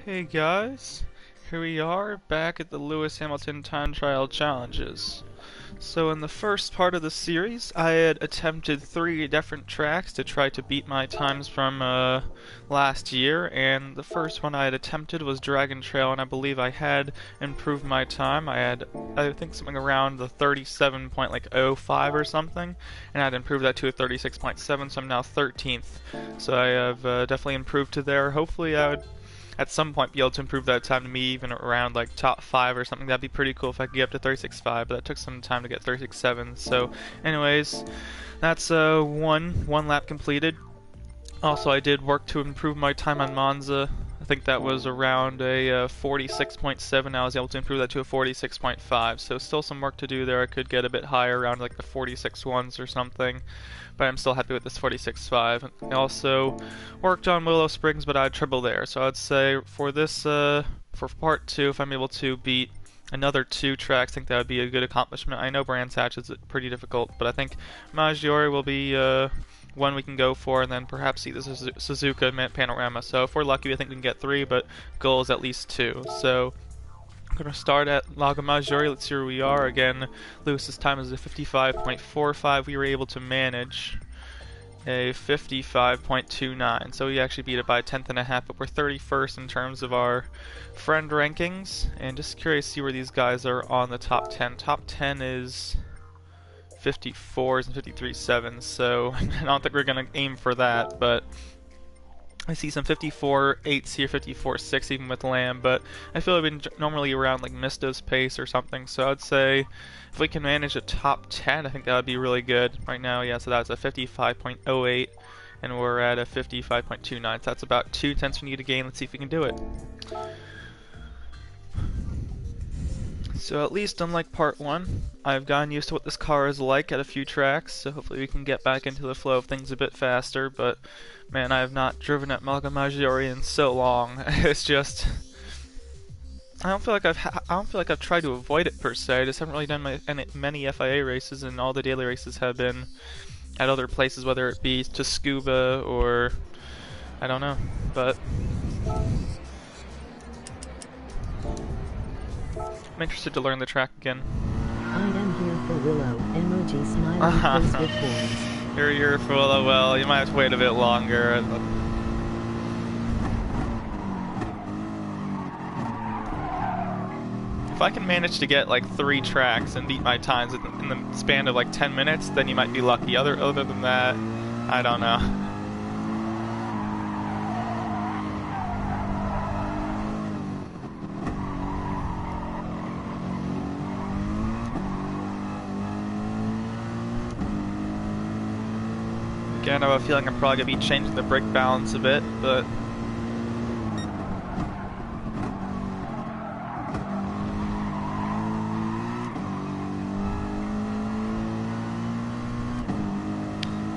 Hey guys, here we are back at the Lewis Hamilton Time Trial Challenges. So in the first part of the series, I had attempted 3 different tracks to try to beat my times from last year, and the first one I had attempted was Dragon Trail, and I believe I had improved my time. I had, I think, something around the 37.05 or something, and I'd improved that to a 36.7, so I'm now 13th. So I have definitely improved to there. Hopefully I would at some point be able to improve that time to me even around like top 5 or something. That'd be pretty cool if I could get up to 36.5, but that took some time to get 36.7. So anyways, that's one lap completed. Also, I did work to improve my time on Monza. I think that was around a 46.7. I was able to improve that to a 46.5. So still some work to do there. I could get a bit higher around like the 46.1s or something, but I'm still happy with this 46.5. I also worked on Willow Springs, but I had trouble there. So I'd say for this, for part 2, if I'm able to beat another 2 tracks, I think that would be a good accomplishment. I know Brands Hatch is pretty difficult, but I think Maggiore will be one we can go for, and then perhaps see the Suzuka Panorama. So if we're lucky, I think we can get 3, but goal is at least 2. So I'm going to start at Lago Maggiore. Let's see where we are. Again, Lewis's time is a 55.45. We were able to manage a 55.29, so we actually beat it by a tenth and a half, but we're 31st in terms of our friend rankings, and just curious to see where these guys are on the top 10. Top 10 is 54s and 53.7s, so I don't think we're going to aim for that, but I see some 54.8s here, 54.6 even with Lamb, but I feel I've been normally around like Misto's pace or something, so I'd say if we can manage a top 10, I think that would be really good. Right now, yeah, so that's a 55.08, and we're at a 55.29, so that's about 2 tenths we need to gain. Let's see if we can do it. So at least unlike part 1, I've gotten used to what this car is like at a few tracks, so hopefully we can get back into the flow of things a bit faster, but man, I have not driven at Lago Maggiore in so long. It's just I don't feel like I've tried to avoid it per se. I just haven't really done many FIA races, and all the daily races have been at other places, whether it be to Scuba or I don't know, but I'm interested to learn the track again. I am here for Willow. Emoji smiling face with horns. You're here for Willow. Well, you might have to wait a bit longer. If I can manage to get like 3 tracks and beat my times in the span of like 10 minutes, then you might be lucky. Other than that, I don't know. Again, I have a feeling I'm probably going to be changing the brake balance a bit, but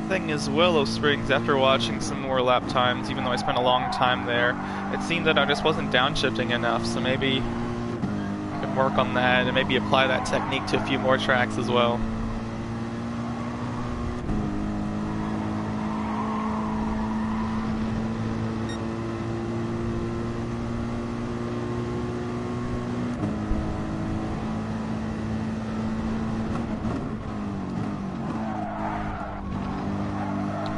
thing is, Willow Springs, after watching some more lap times, even though I spent a long time there, it seemed that I just wasn't downshifting enough, so maybe I can work on that and maybe apply that technique to a few more tracks as well.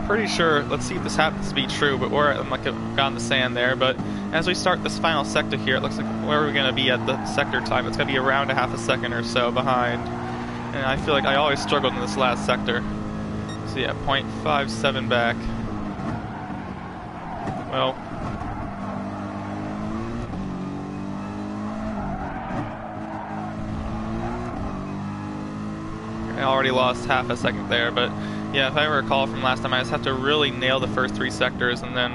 Pretty sure, let's see if this happens to be true, but we're at like on the sand there, but as we start this final sector here, it looks like where we're going to be at the sector time. It's going to be around a half a second or so behind, and I feel like I always struggled in this last sector. So yeah, 0.57 back. Well, I already lost half a second there, but yeah, if I recall from last time, I just have to really nail the first 3 sectors and then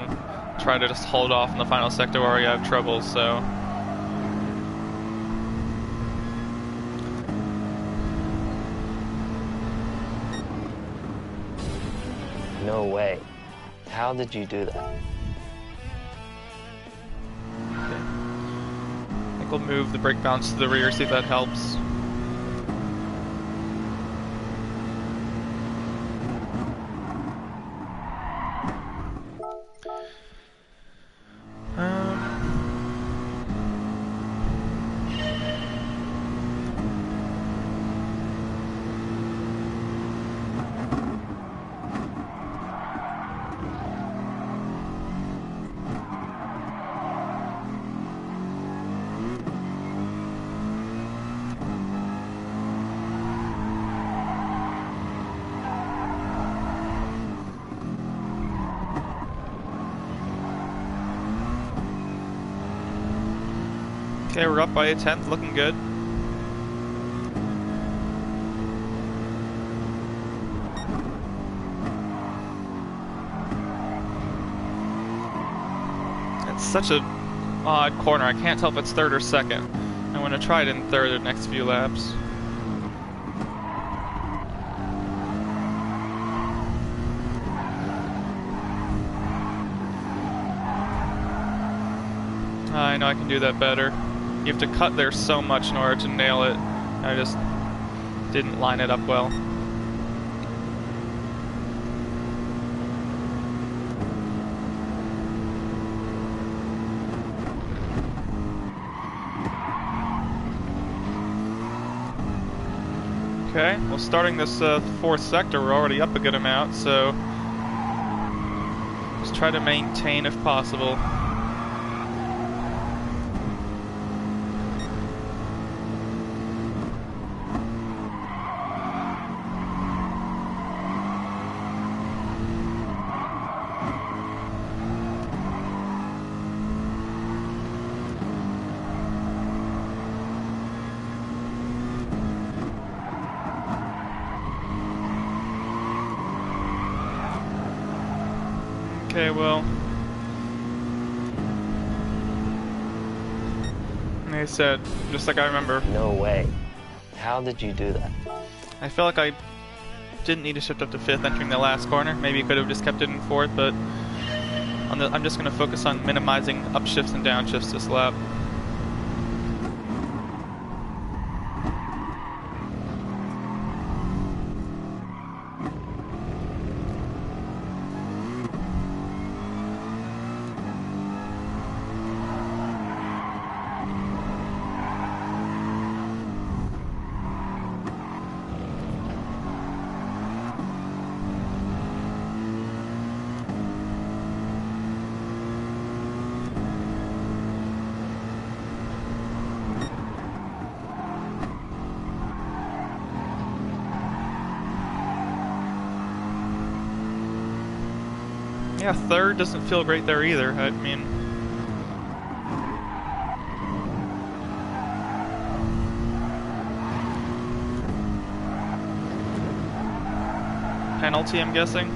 try to just hold off in the final sector where I have trouble, so. No way. How did you do that? Okay. I think we'll move the brake balance to the rear, see if that helps. Okay, we're up by a tenth, looking good. It's such a odd corner, I can't tell if it's third or second. I'm gonna try it in third the next few laps. I know I can do that better. You have to cut there so much in order to nail it. I just didn't line it up well. Okay, well starting this fourth sector we're already up a good amount, so just try to maintain if possible. Okay, well, like I said, just like I remember, No way. How did you do that? I felt like I didn't need to shift up to fifth entering the last corner. Maybe could have just kept it in fourth, but I'm just going to focus on minimizing upshifts and downshifts this lap. Yeah, third doesn't feel great there either. I mean, penalty, I'm guessing?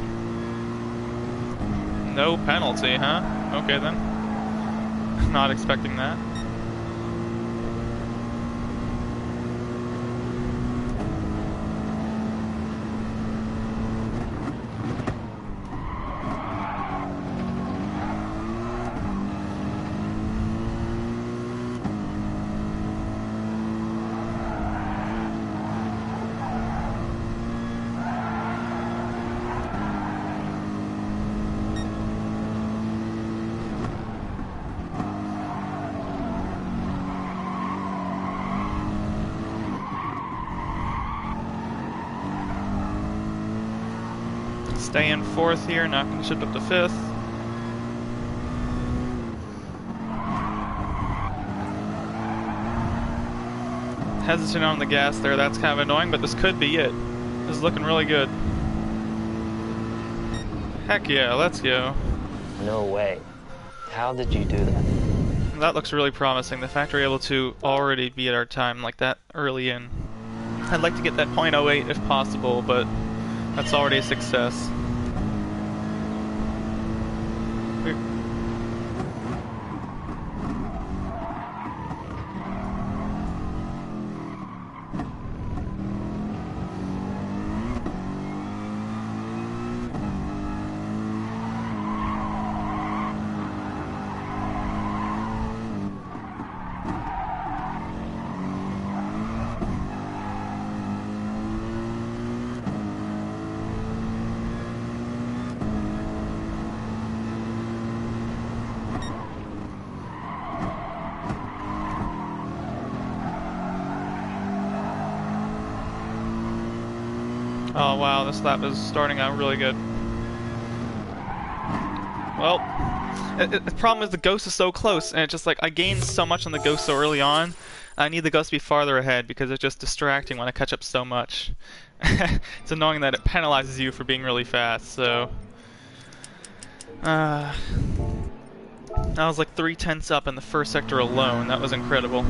No penalty, huh? Okay then. Not expecting that. Stay in fourth here, not going to shift up to fifth. Hesitant on the gas there, that's kind of annoying, but this could be it. This is looking really good. Heck yeah, let's go. No way. How did you do that? That looks really promising, the fact we're able to already be at our time like that early in. I'd like to get that .08 if possible, but that's already a success. Oh wow, this lap is starting out really good. Well, the problem is the ghost is so close, and it's just like I gained so much on the ghost so early on. I need the ghost to be farther ahead because it's just distracting when I catch up so much. It's annoying that it penalizes you for being really fast, so... I was like 3/10 up in the first sector alone. That was incredible.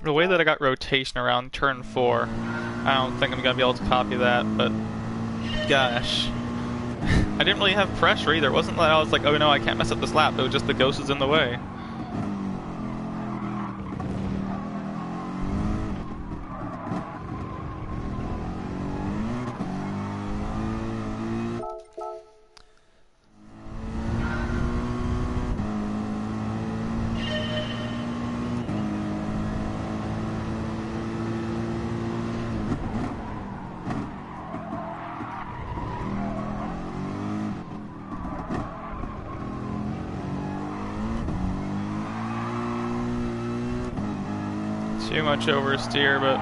The way that I got rotation around turn 4, I don't think I'm gonna be able to copy that, but gosh. I didn't really have pressure either. It wasn't like I was like, oh no, I can't mess up this lap. It was just the ghost was in the way. Too much oversteer, but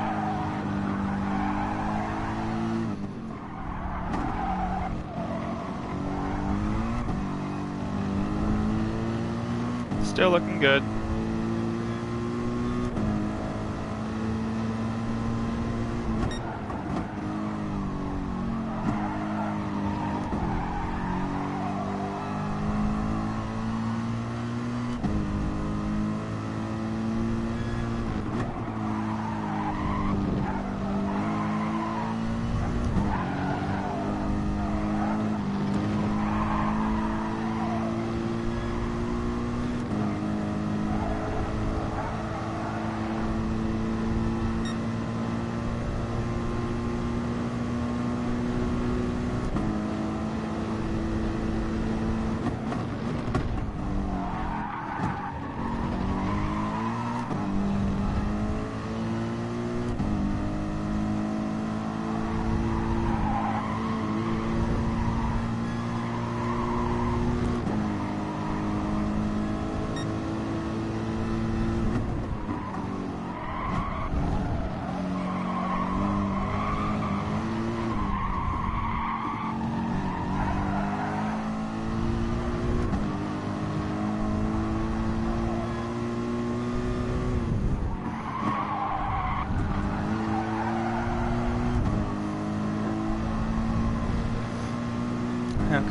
still looking good.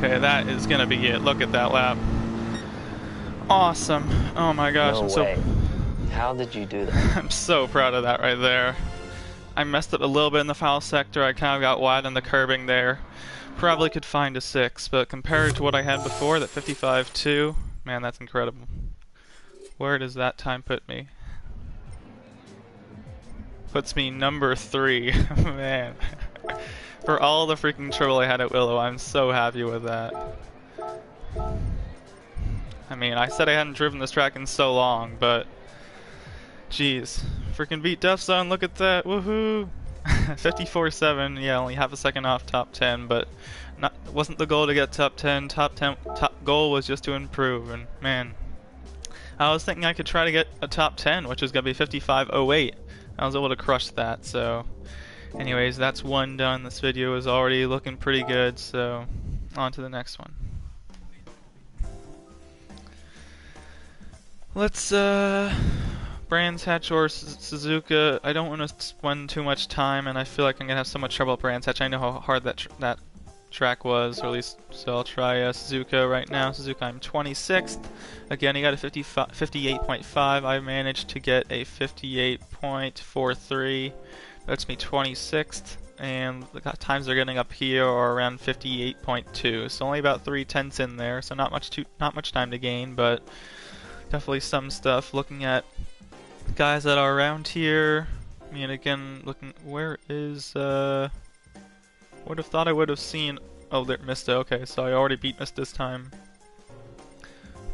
Okay, that is gonna be it. Look at that lap. Awesome. Oh my gosh, No I'm so way. How did you do that? I'm so proud of that right there. I messed up a little bit in the foul sector. I kind of got wide on the curbing there. Probably could find a 6, but compared to what I had before, that 55.2, man, that's incredible. Where does that time put me? Puts me number 3. Man. For all the freaking trouble I had at Willow, I'm so happy with that. I mean, I said I hadn't driven this track in so long, but jeez. Freaking beat Death Zone, look at that, woohoo! 54.7, yeah, only half a second off top 10, but wasn't the goal to get top 10. Top goal was just to improve, and man, I was thinking I could try to get a top 10, which is going to be 55.08. I was able to crush that, so anyways, that's one done. This video is already looking pretty good, so on to the next one. Let's Brands Hatch or Suzuka. I don't want to spend too much time, and I feel like I'm gonna have so much trouble at Brands Hatch. I know how hard that track was, or at least, so I'll try Suzuka right now. Suzuka, I'm 26th. Again, he got a 58.5. I managed to get a 58.43. That's me 26th, and the times they're getting up here are around 58.2. So only about 3/10 in there. So not much time to gain, but definitely some stuff. Looking at guys that are around here. I mean, again, looking, where is would have thought I would have seen. Oh, there, Mista. Okay, so I already beat Mista this time.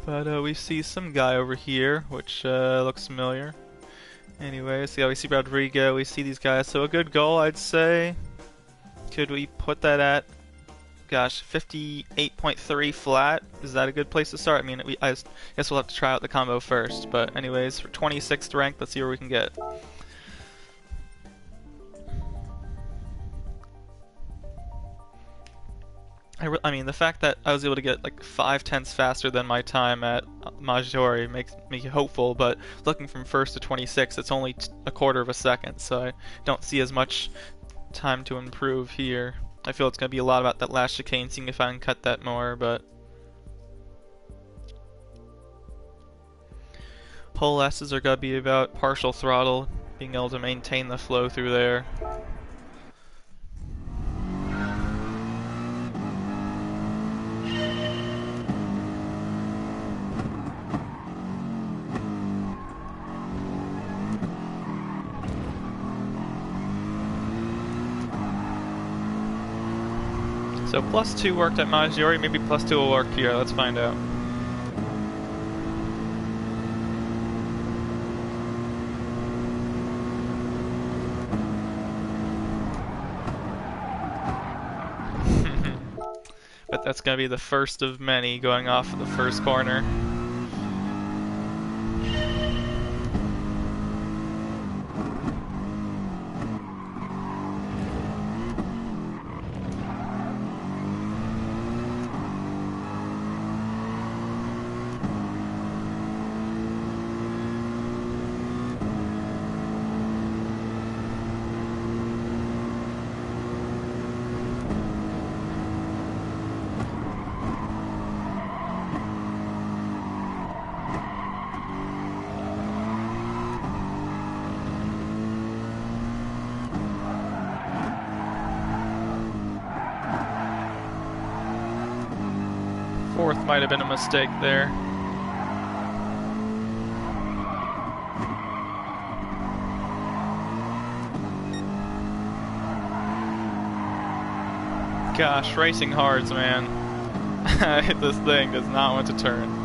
But we see some guy over here, which looks familiar. Anyway, so yeah, we see Rodrigo, we see these guys. So a good goal, I'd say. Could we put that at gosh, 58.3 flat. Is that a good place to start? I mean, I guess we'll have to try out the combo first. But anyways, for 26th rank, let's see where we can get. I mean, the fact that I was able to get like 5/10 faster than my time at Maggiore makes me hopeful, but looking from 1st to 26, it's only a quarter of a second, so I don't see as much time to improve here. I feel it's going to be a lot about that last chicane, seeing if I can cut that more, but... Pole S's are going to be about partial throttle, being able to maintain the flow through there. So +2 worked at Maggiore, maybe +2 will work here, let's find out. But that's gonna be the first of many going off of the first corner. Fourth might have been a mistake there. Gosh, racing hards, man. This thing does not want to turn.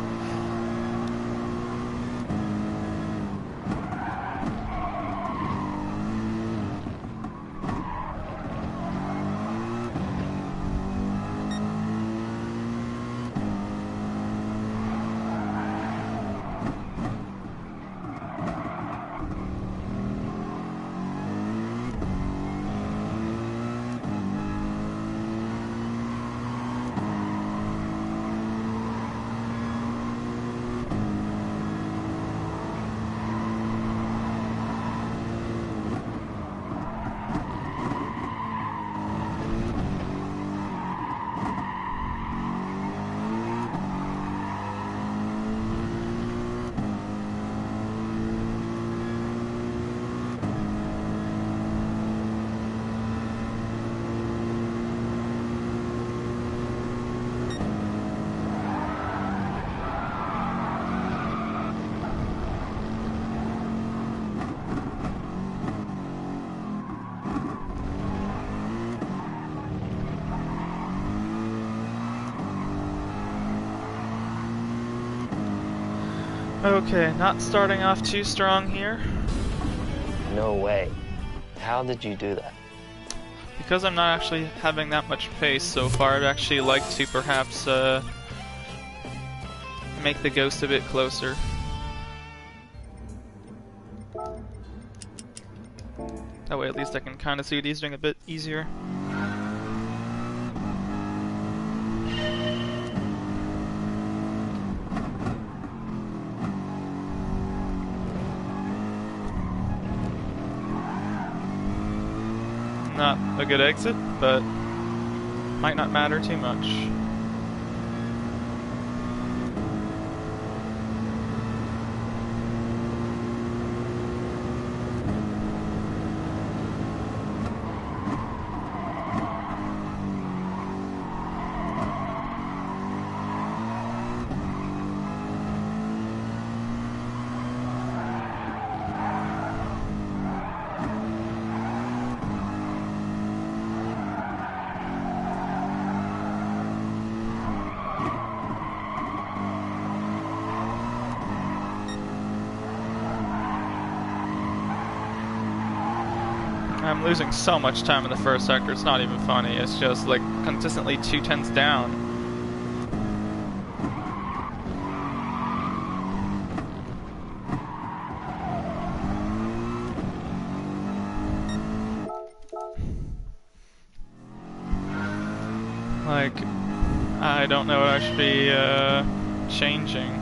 Okay, not starting off too strong here. No way. How did you do that? Because I'm not actually having that much pace so far, I'd actually like to perhaps make the ghost a bit closer. That way at least I can kind of see what he's doing a bit easier. Not a good exit, but might not matter too much. I'm losing so much time in the first sector, it's not even funny. It's just like consistently 2/10 down. Like, I don't know what I should be changing.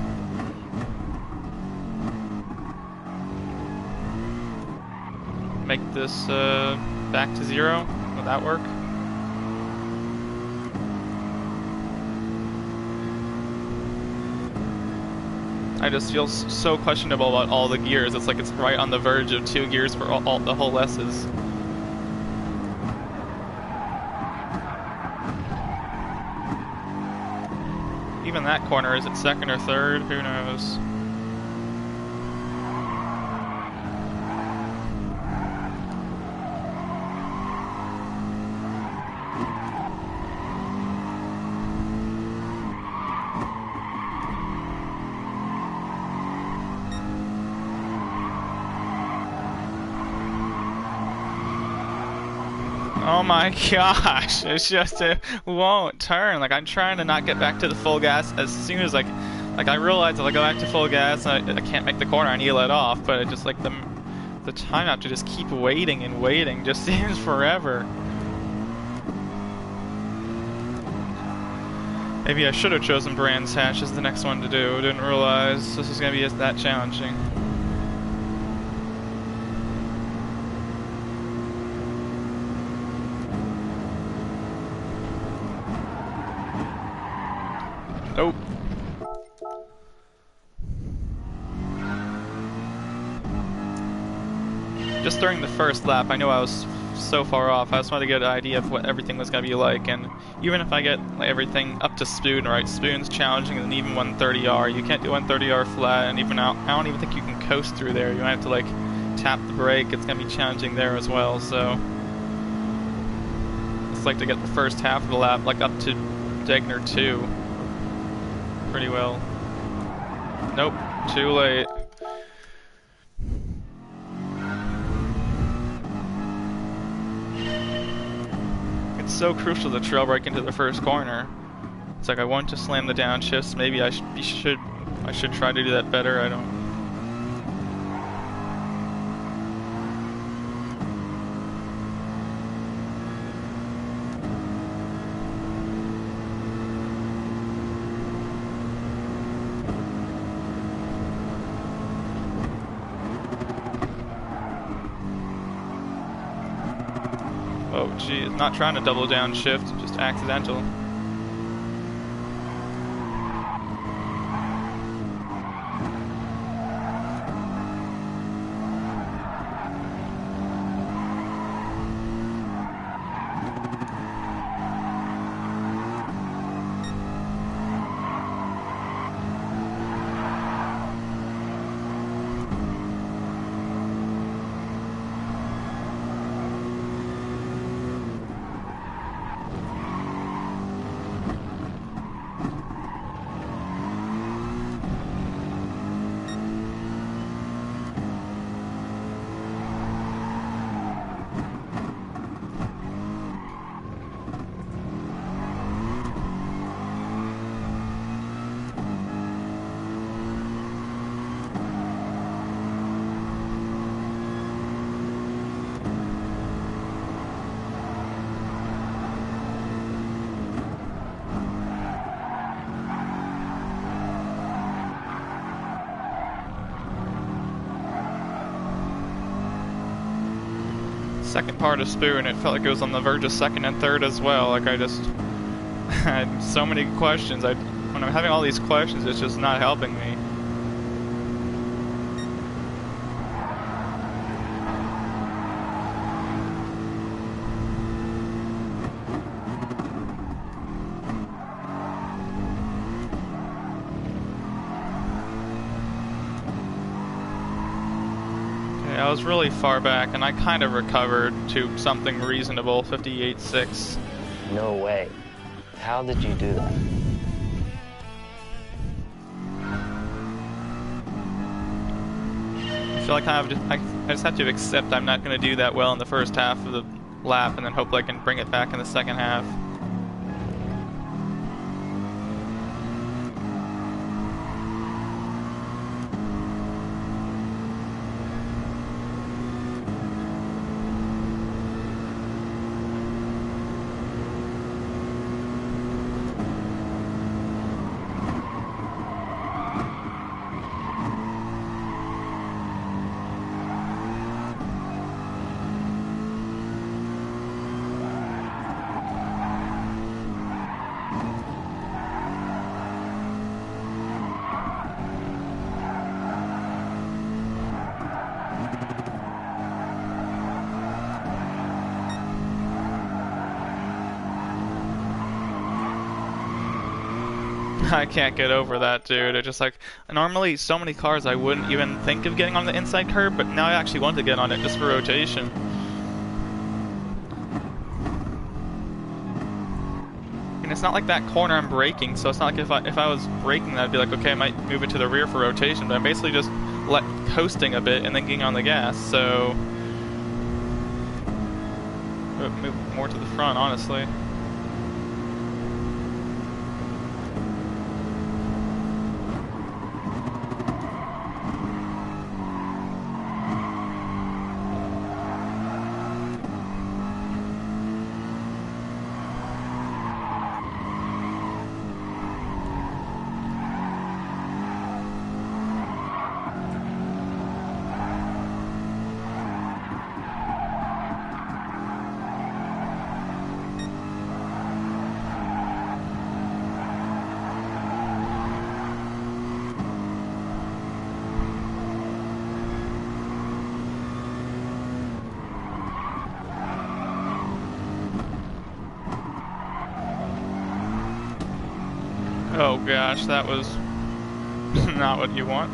Make this back to 0? Would that work? I just feel so questionable about all the gears. It's like it's right on the verge of 2 gears for all the whole S's. Even that corner, is it second or third? Who knows? Oh my gosh, it's just, it won't turn. Like, I'm trying to not get back to the full gas as soon as like I realize if I go back to full gas, I can't make the corner, I need to let off, but it just like the time I have to just keep waiting and waiting just seems forever. Maybe I should have chosen Brands Hatch as the next one to do, didn't realize this was going to be that challenging. Nope. Just during the first lap, I knew I was so far off. I just wanted to get an idea of what everything was going to be like, and even if I get like, everything up to Spoon, right? Spoon's challenging, and even 130R. You can't do 130R flat, and even out, I don't even think you can coast through there. You might have to like tap the brake. It's going to be challenging there as well, so it's like to get the first half of the lap like up to Degner 2 pretty well. Nope, too late. It's so crucial to trail brake into the first corner. It's like I want to slam the downshifts. Maybe I should try to do that better. I don't. Oh geez, not trying to double down shift, just accidental. Second part of Spoon, it felt like it was on the verge of second and third as well. Like I just had so many questions. When I'm having all these questions, it's just not helping me. I was really far back, and I kind of recovered to something reasonable, 58.6. No way. How did you do that? I feel So I kind of I just have to accept I'm not going to do that well in the first half of the lap, and then hopefully I can bring it back in the second half. I can't get over that, dude. It's just like, normally so many cars I wouldn't even think of getting on the inside curb, but now I actually want to get on it just for rotation. And it's not like that corner I'm braking, so it's not like if I was braking, I'd be like, okay, I might move it to the rear for rotation, but I'm basically just coasting a bit and then getting on the gas, so move more to the front, honestly. Oh gosh, that was not what you want.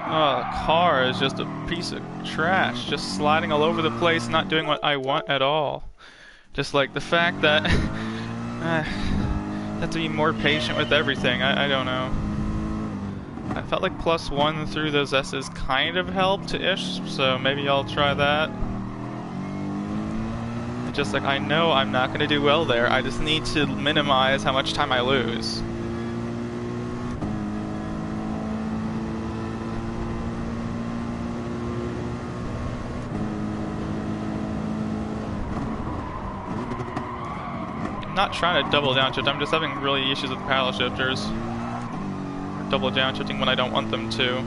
Oh, the car is just a piece of trash, just sliding all over the place, not doing what I want at all. Just like the fact that I have to be more patient with everything, I don't know. I felt like +1 through those S's kind of helped-ish, so maybe I'll try that. Just like, I know I'm not going to do well there, I just need to minimize how much time I lose. I'm not trying to double downshift, I'm just having really issues with paddle shifters. Double downshifting when I don't want them to.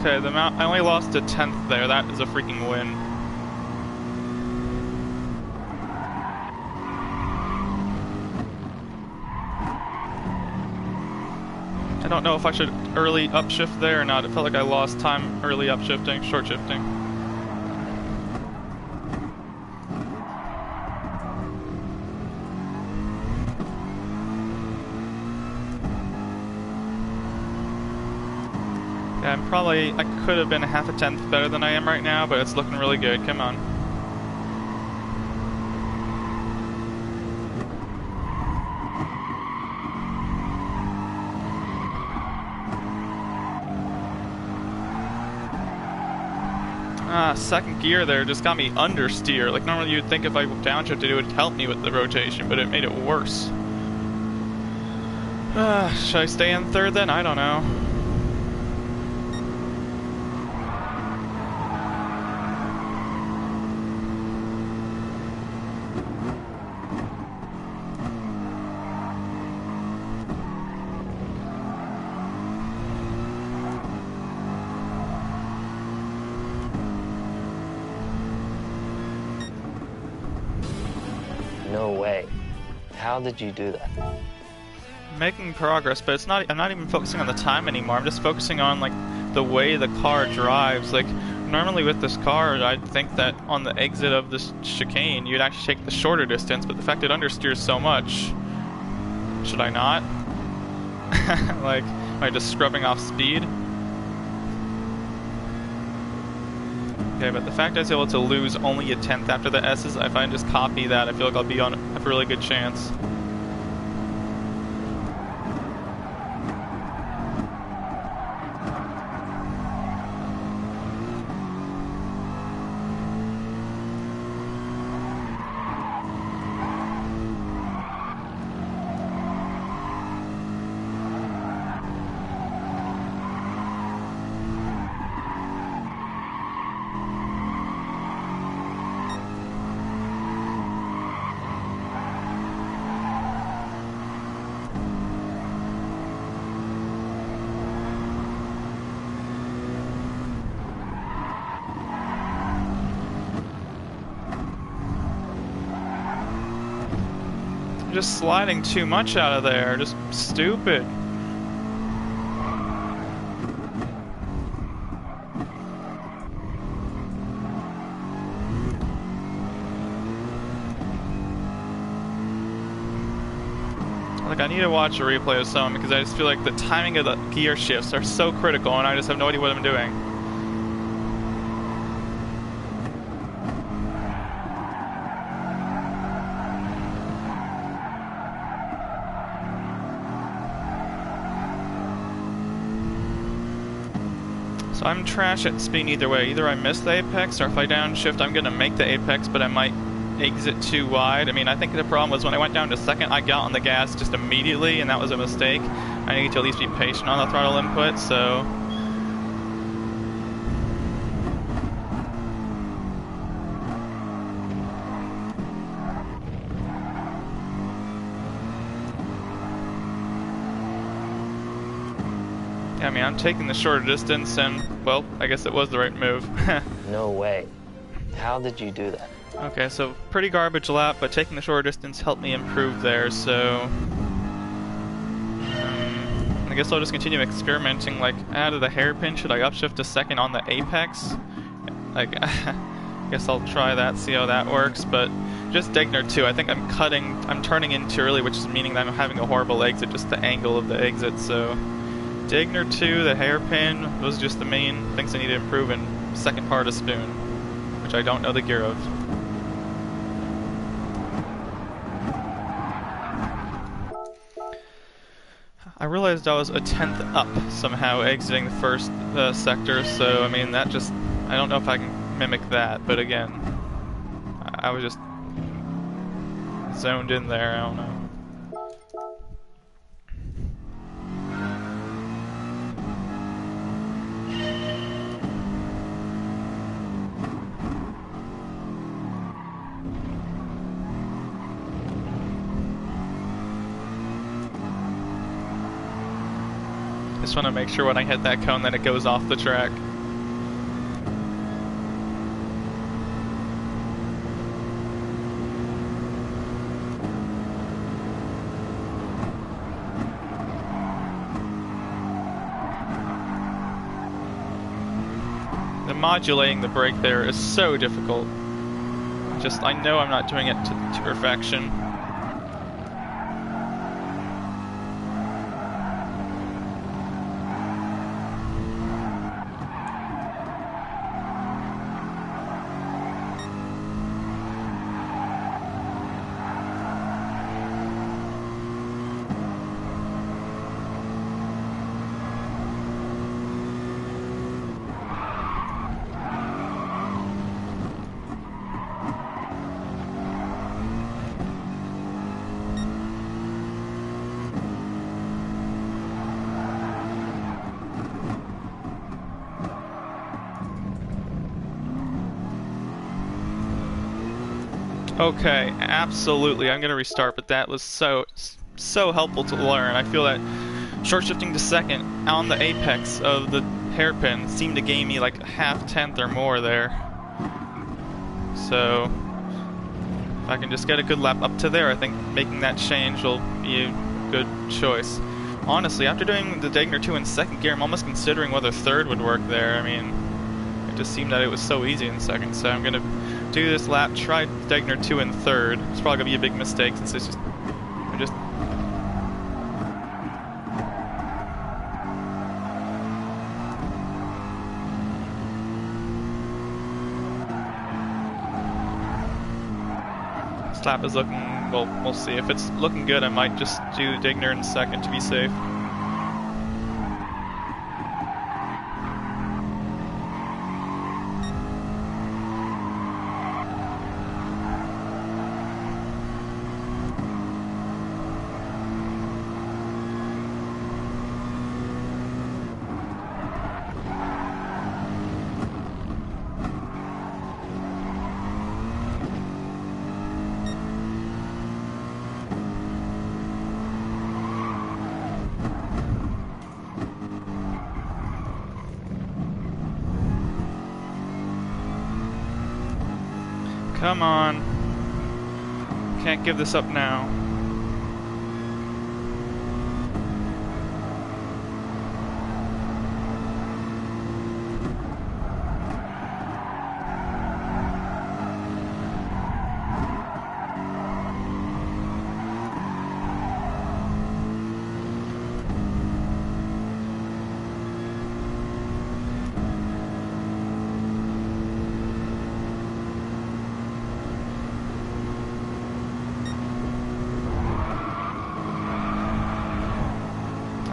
Okay, I only lost a 10th there. That is a freaking win. I don't know if I should early upshift there or not. It felt like I lost time early upshifting, short shifting. Yeah, I could have been a half a tenth better than I am right now, but it's looking really good. Come on. Second gear there just got me understeer. Like, normally you'd think if I downshifted it would help me with the rotation, but it made it worse. Should I stay in third then? I don't know. No way. How did you do that? Making progress, but I'm not even focusing on the time anymore. I'm just focusing on like the way the car drives. Like normally with this car, I'd think that on the exit of this chicane, you'd actually take the shorter distance, but the fact it understeers so much, should I not? Like, am I just scrubbing off speed? Okay, but the fact I was able to lose only a tenth after the S's, if I just copy that, I feel like I'll be on a really good chance. Just sliding too much out of there, just stupid. Like, I need to watch a replay of some because I just feel like the timing of the gear shifts are so critical and I just have no idea what I'm doing. So I'm trash at speed either way. Either I miss the apex, or if I downshift, I'm gonna make the apex, but I might exit too wide. I mean, I think the problem was when I went down to second, I got on the gas just immediately, and that was a mistake. I need to at least be patient on the throttle input, so... I mean, I'm taking the shorter distance, and, well, I guess it was the right move. No way. How did you do that? Okay, so pretty garbage lap, but taking the shorter distance helped me improve there, so... I guess I'll just continue experimenting, like, out of the hairpin, should I upshift to second on the apex? Like, I guess I'll try that, see how that works, but just Degner 2, I think I'm turning in too early, which is meaning that I'm having a horrible exit, just the angle of the exit, so... Degner 2, the hairpin, those are just the main things I need to improve in second part of Spoon, which I don't know the gear of. I realized I was a tenth up somehow exiting the first sector, so I mean that just, I don't know if I can mimic that, but again, I was just zoned in there, I don't know. Just want to make sure when I hit that cone that it goes off the track. The modulating the brake there is so difficult. I know I'm not doing it to perfection. Okay, absolutely. I'm gonna restart, but that was so helpful to learn. I feel that short shifting to second on the apex of the hairpin seemed to gain me like half tenth or more there. So if I can just get a good lap up to there, I think making that change will be a good choice. Honestly, after doing the Degner 2 in second gear, I'm almost considering whether third would work there. I mean, it just seemed that it was so easy in second. So I'm gonna do this lap, try Degner 2 in third. It's probably gonna be a big mistake since it's just this lap is looking, well, we'll see. If it's looking good, I might just do Degner in second to be safe. Come on. Can't give this up now.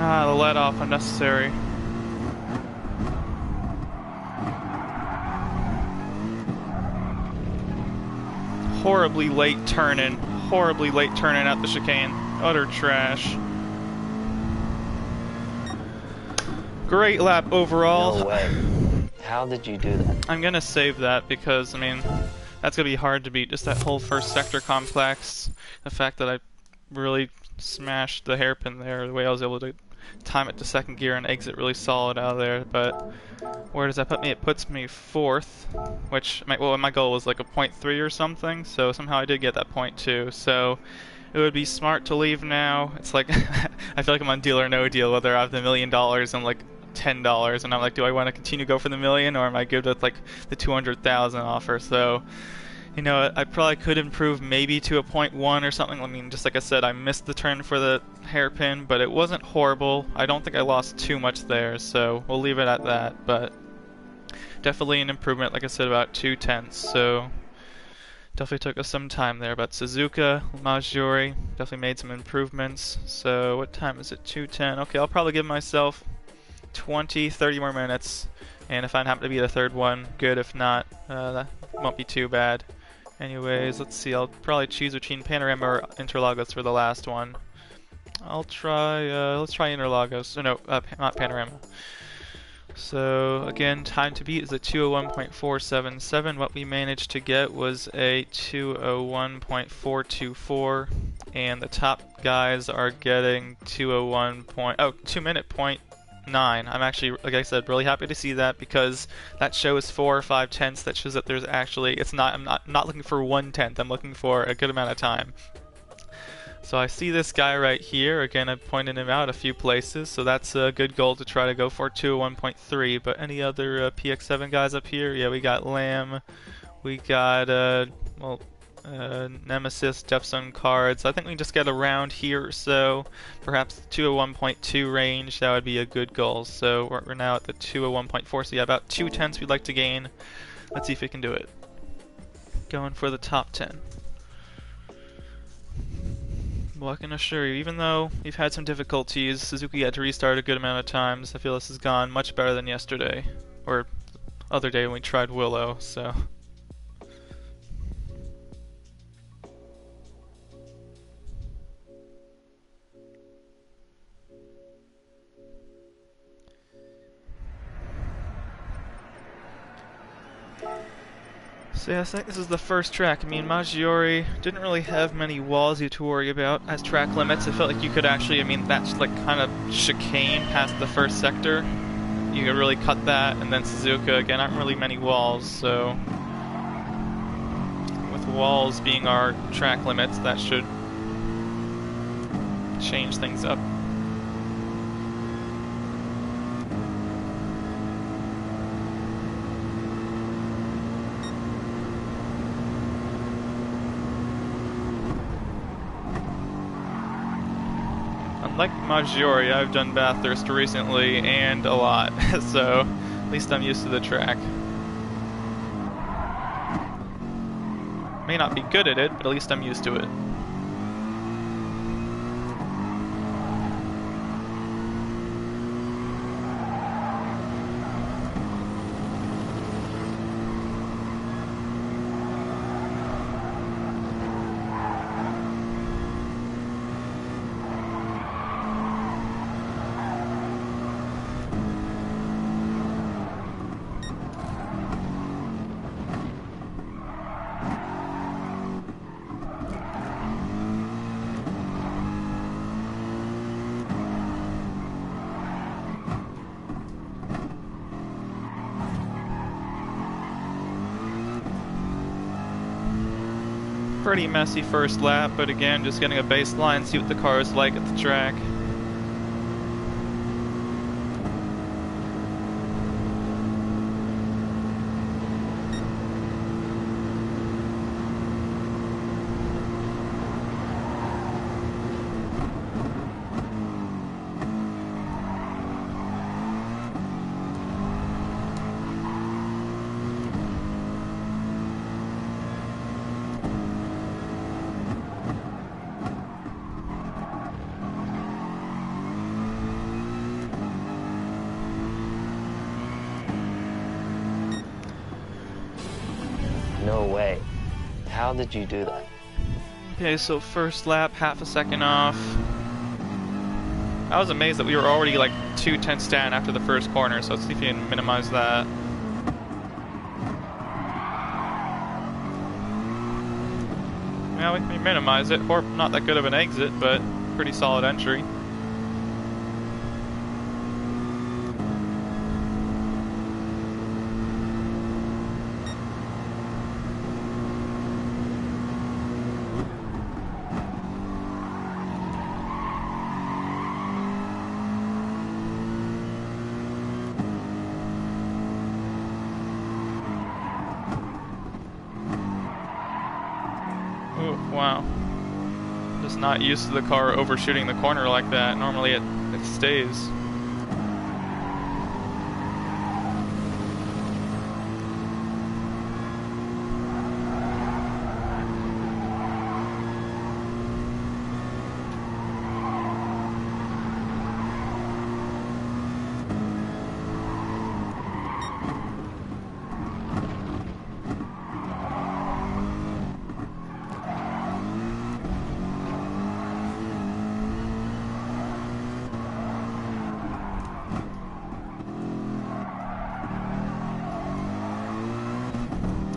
Ah, the let off unnecessary. Horribly late turn-in. Horribly late turn-in at the chicane. Utter trash. Great lap overall. No way. How did you do that? I'm gonna save that because, I mean, that's gonna be hard to beat. Just that whole first sector complex. The fact that I really smashed the hairpin there, the way I was able to time it to second gear and exit really solid out of there. But where does that put me? It puts me fourth, which, well, my goal was like a 0.3 or something, so somehow I did get that 0.2. So it would be smart to leave now. It's like, I feel like I'm on Deal or No Deal, whether I have the $1 million and like $10, and I'm like, do I want to continue to go for the million, or am I good with like the 200,000 offer? So, you know, I probably could improve maybe to a 0.1 or something. I mean, just like I said, I missed the turn for the hairpin, but it wasn't horrible. I don't think I lost too much there, so we'll leave it at that. But definitely an improvement, like I said, about 0.2. So definitely took us some time there. But Suzuka, Maggiore, definitely made some improvements. So what time is it? 2:10. Okay, I'll probably give myself 20, 30 more minutes. And if I happen to be the third one, good. If not, that won't be too bad. Anyways, let's see. I'll probably choose between Panorama or Interlagos for the last one. I'll try, let's try Interlagos. No, not Panorama. So, again, time to beat is a 201.477. What we managed to get was a 201.424. And the top guys are getting 2:minute point 9. I'm actually, like I said, really happy to see that, because that shows 4 or 5 tenths. That shows that there's actually, I'm not looking for 1/10. I'm looking for a good amount of time. So I see this guy right here. Again, I pointed him out a few places, so that's a good goal to try to go for, 201.3. But any other PX7 guys up here? Yeah, we got Lamb, we got Nemesis, Jeffson cards. I think we just get around here or so, perhaps 201.2 range. That would be a good goal. So we're now at the 201.4, so yeah, about 2/10 we'd like to gain. Let's see if we can do it. Going for the top 10. Well, I can assure you, even though we've had some difficulties, Suzuki had to restart a good amount of times. I feel this has gone much better than yesterday, or other day when we tried Willow, so. So yeah, I think this is the first track. I mean, Maggiore didn't really have many walls you to worry about as track limits. I felt like you could actually, I mean, that's like kind of chicane past the first sector. You could really cut that, and then Suzuka, again, aren't really many walls, so with walls being our track limits, that should change things up. like Maggiore, I've done Bathurst recently and a lot, so at least I'm used to the track. May not be good at it, but at least I'm used to it. Pretty messy first lap, but again, just getting a baseline, see what the car is like at the track. No way. How did you do that? Okay, so first lap, half a second off. I was amazed that we were already like 2/10 down after the first corner, so let's see if we can minimize that. Yeah, we can minimize it. Or not that good of an exit, but pretty solid entry. Ooh, wow. Just not used to the car overshooting the corner like that. Normally it stays.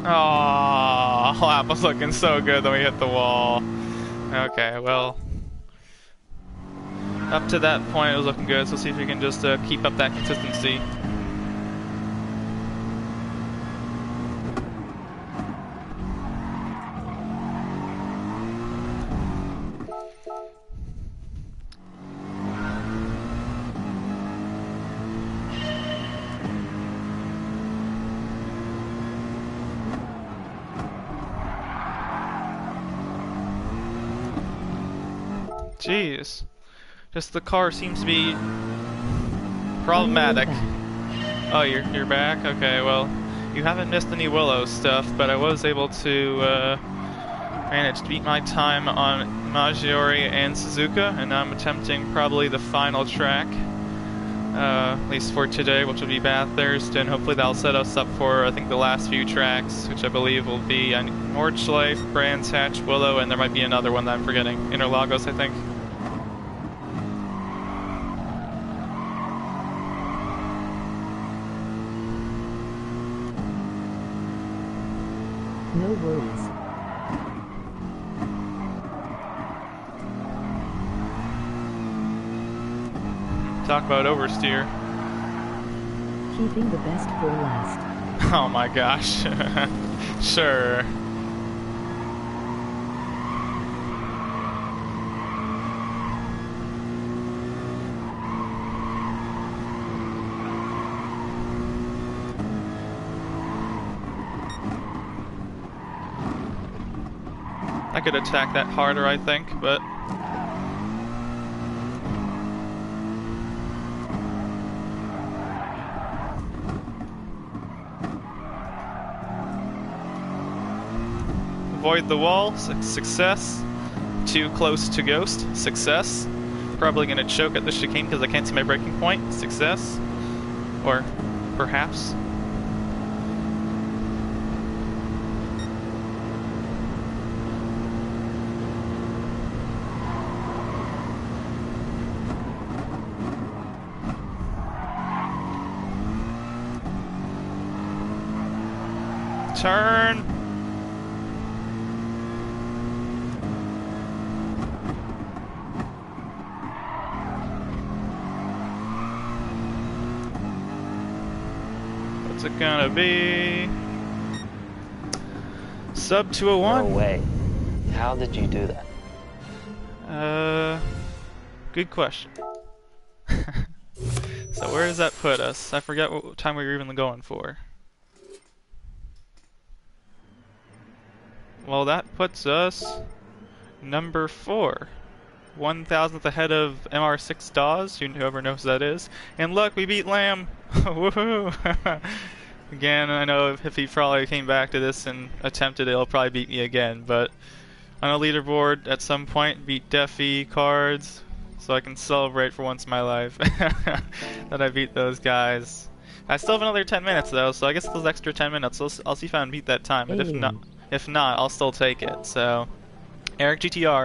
Oh, lap was looking so good, then we hit the wall. Okay, well, up to that point it was looking good, so let's see if we can just keep up that consistency. Jeez. Just the car seems to be problematic. Oh, you're back? Okay, well, you haven't missed any Willow stuff, but I was able to manage to beat my time on Maggiore and Suzuka, and now I'm attempting probably the final track, at least for today, which will be Bathurst, and hopefully that'll set us up for, I think, the last few tracks, which I believe will be Nordschleife, Brands Hatch, Willow, and there might be another one that I'm forgetting. Interlagos, I think. No worries. Talk about oversteer. Keeping the best for last. Oh my gosh. Sure. I could attack that harder, I think, but avoid the wall. Success. Too close to ghost. Success. Probably gonna choke at the chicane because I can't see my breaking point. Success. Or perhaps. Turn. What's it gonna be? Sub 201. No way. How did you do that? Good question. So where does that put us? I forget what time we were even going for. Well, that puts us number 4. 1,000th ahead of MR6 Dawes, whoever knows who that is. And look, we beat Lamb! Woohoo! Again, I know if he probably came back to this and attempted it, he'll probably beat me again, but on a leaderboard at some point, beat Deafy, Cards, so I can celebrate for once in my life that I beat those guys. I still have another 10 minutes though, so I guess those extra 10 minutes, I'll see if I can beat that time, but if not, I'll still take it. So, Eric GTR.